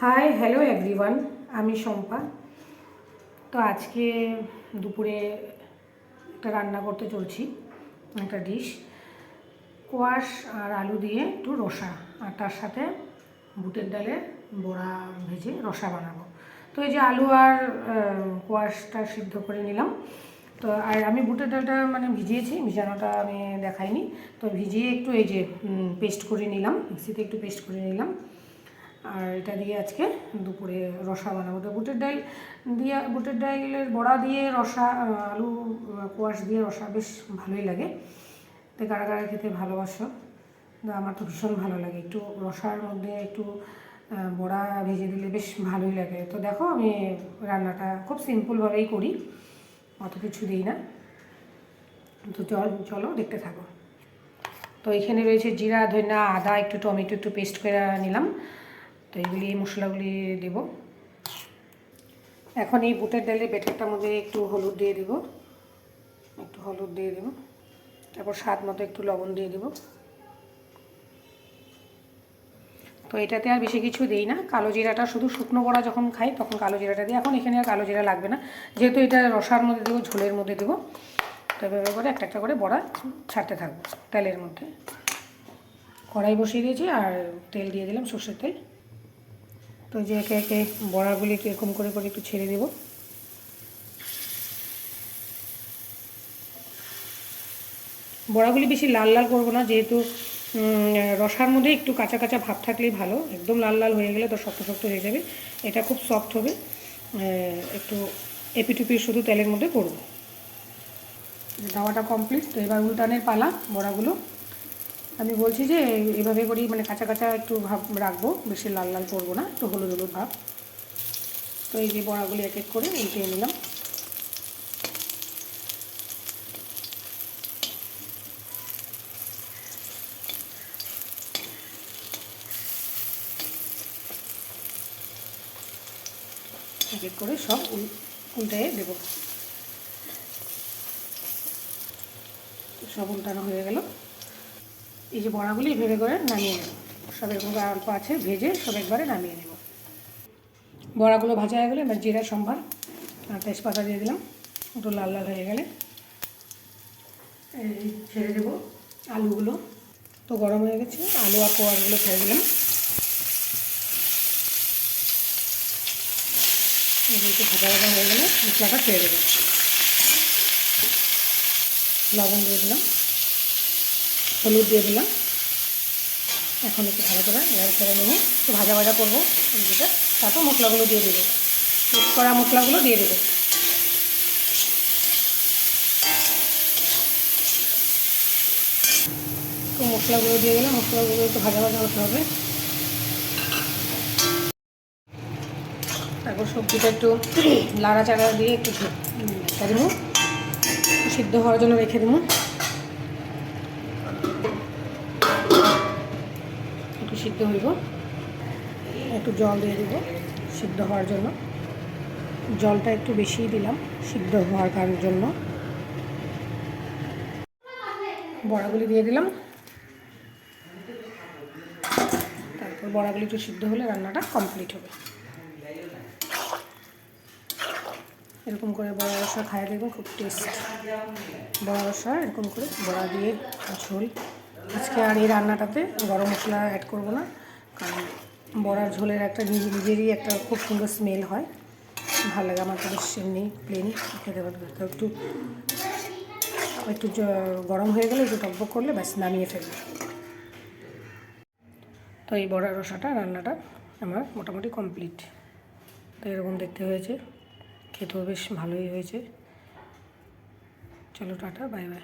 Hi hello everyone, আমি শম্পা। তো আজকে দুপুরে একটা রান্না করতে চলছি, একটা ডিশ কোয়াশ আর আলু দিয়ে একটু রসা, আর তার সাথে বুটের ডালের বড়া ভেজে রসা বানাবো। তো এই যে আলু আর কোয়াশটা সিদ্ধ করে নিলাম। তো আর আমি বুটের ডালটা ভিজিয়েছি, ভিজানোটা আমি দেখাইনি। তো ভিজিয়ে একটু এই যে পেস্ট করে নিলাম, মিক্সিতে একটু পেস্ট করে নিলাম। আর এটা দিয়ে আজকে দুপুরে রসা বানাবো। তো বুটের ডালের বড়া দিয়ে রসা, আলু কোয়াশ দিয়ে রসা বেশ ভালোই লাগে। তো কারা কারা খেতে ভালোবাসো? আমার তো ভীষণ ভালো লাগে। একটু রসার মধ্যে একটু বড়া ভেজে দিলে বেশ ভালোই লাগে। তো দেখো, আমি রান্নাটা খুব সিম্পলভাবেই করি, অত কিছু দিই না। তো চলো দেখতে থাকো। তো এখানে রয়েছে জিরা, ধনিয়া, আদা, একটু টমেটো, একটু পেস্ট করে নিলাম। তো এইগুলি, এই মশলাগুলি দেব। এখন এই বুটের ডালের ব্যাটারটার মধ্যে একটু হলুদ দিয়ে দেব, তারপর স্বাদ মতো একটু লবণ দিয়ে দেব। তো এটাতে আর বেশি কিছু দিই না। কালো জিরাটা শুধু শুকনো বড়া যখন খাই তখন কালো জিরাটা দিই। এখন এখানে আর কালো জিরা লাগবে না, যেহেতু এটা রসার মধ্যে দেবো, ঝোলের মধ্যে দেবো। তো এভাবে করে একটা একটা করে বড়া ছাড়তে থাকবো তেলের মধ্যে। কড়াই বসিয়ে দিয়েছি আর তেল দিয়ে দিলাম, সর্ষের তেল। তো যে একে একে বড়াগুলিকে এরকম করে করে একটু ছেড়ে দেব। বড়াগুলি বেশি লাল লাল করবো না, যেহেতু রসার মধ্যে একটু কাঁচা কাঁচা ভাব থাকলেই ভালো। একদম লাল লাল হয়ে গেলে তো শক্ত শক্ত হয়ে যাবে। এটা খুব সফট হবে, একটু এপিটুপি শুধু তেলের মধ্যে করবো। দাওয়াটা কমপ্লিট। তো এবার উল্টানের পালা। বড়াগুলো আমি বলছি যে এভাবে করেই কাঁচা কাঁচা একটু ভাব রাখবো, বেশি লাল লাল করবো না, একটু হলুদ হলুদ ভাব। তো এই যে বড়াগুলি এক এক করে উল্টিয়ে নিলাম। এক এক করে সব উল্টে দেব। সব উল্টানো হয়ে গেল। এই যে বড়াগুলি ভেবে করে নামিয়ে নেব। সব এরকম অল্প আছে, ভেজে সব একবারে নামিয়ে নেব। বড়াগুলো ভাজা হয়ে গেলে এবার জিরা সম্ভার আর তেজপাতা দিয়ে দিলাম। একটু লাল লাল হয়ে গেলে ছেড়ে দেবো আলুগুলো। তো গরম হয়ে গেছে, আলু আর কোয়াশগুলো ছেড়ে দিলাম। একটু ভাজা ভাজা হয়ে গেলে মশলাটা ছেড়ে দেবো। লবণ দিয়ে দিলাম, হলুদ দিয়ে দিলাম। এখন একটু ভালো করে নেড়ে ছেড়ে নেবো, একটু ভাজা ভাজা করবো সবজিটা। তারপর মশলাগুলো দিয়ে দেবো, মিক্স করা মশলাগুলো দিয়ে দেবো। তো মশলাগুলো দিয়ে গেলে মশলাগুলো একটু ভাজা ভাজা হতে হবে। তারপর সবজিটা একটু লাড়াচাড়া দিয়ে একটু রেখে দেবো, সিদ্ধ হওয়ার জন্য রেখে দেবো। একটু সিদ্ধ হইব, একটু জল দিয়ে দেবো সিদ্ধ হওয়ার জন্য। জলটা একটু বেশিই দিলাম সিদ্ধ হওয়ার জন্য। বড়াগুলি দিয়ে দিলাম। তারপর বড়াগুলি একটু সিদ্ধ হলে রান্নাটা কমপ্লিট হবে। এরকম করে বড়া রসা খাইয়ে দেখবেন, খুব টেস্ট। বড়া রসা এরকম করে বড়া দিয়ে ঝোল। আজকে আর এই রান্নাটাতে গরম মশলা অ্যাড করব না, কারণ বড়ার ঝোলের একটা নিজেরই একটা খুব সুন্দর স্মেল হয়, ভালো লাগে আমার। তো বেশ এমনি প্লেন খেতে পারবে। তো একটু গরম হয়ে গেলে একটু টকবক করলে ব্যাস নামিয়ে ফেলবে। তো এই বড়া রসাটা রান্নাটা আমার মোটামুটি কমপ্লিট। তো এরকম দেখতে হয়েছে, খেতেও বেশ ভালোই হয়েছে। চলো টাটা, বাই বাই।